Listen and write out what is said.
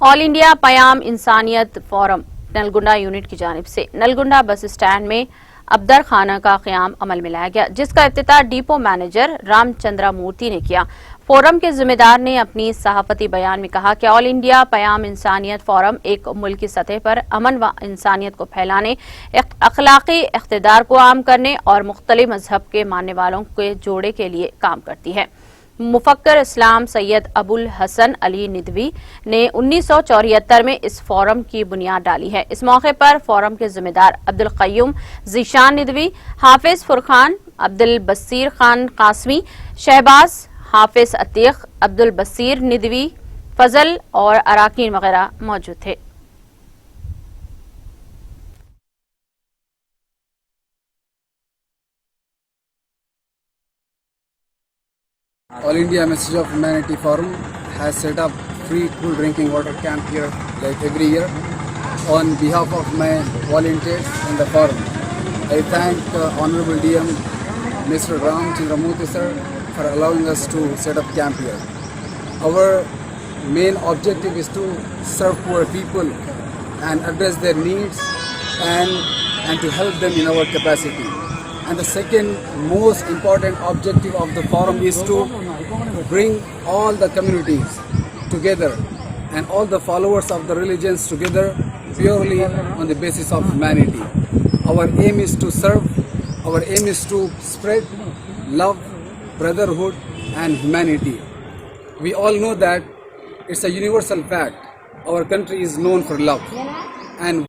All India पयाम इंसानियत forum Nalgonda unit की जानिब से नलगुंडा बस स्टैंड में अब्दर खाना का क़याम अमल में लाया गया, जिसका इफ्तिताह डिपो मैनेजर रामचंद्रा मूर्ति ने किया। फोरम के जिम्मेदार ने अपनी सहाफती बयान में कहा कि ऑल इंडिया पयाम इंसानियत फोरम एक मुल्क की सतह पर अमन व इंसानियत को फैलाने, अखलाकी इक़्तिदार को आम करने और मुख्तलिफ मजहब के मानने वालों के जोड़े के लिए काम करती है। मुफक्कर इस्लाम सैयद अबुल हसन अली निदवी ने 1974 में इस फोरम की बुनियाद डाली है। इस मौके पर फोरम के जिम्मेदार अब्दुल क़य्यूम ज़ीशान निदवी, हाफिज फुरखान, अब्दुल बसीर खान कासमी, शहबाज, हाफिज अतीक, अब्दुल बसीर निदवी, फजल और अराकीन वगैरह मौजूद थे। All India Message of Humanity Forum has set up free cool drinking water camp here like every year on behalf of my volunteers in the forum. I thank Honorable DM Mr. Ramchandra Murthy sir for allowing us to set up camp here. Our main objective is to serve poor people and address their needs and to help them in our capacity. And the second most important objective of the forum is to bring all the communities together and all the followers of the religions together purely on the basis of humanity. Our aim is to serve, our aim is to spread love, brotherhood and humanity. We all know that it's a universal fact. Our country is known for love, and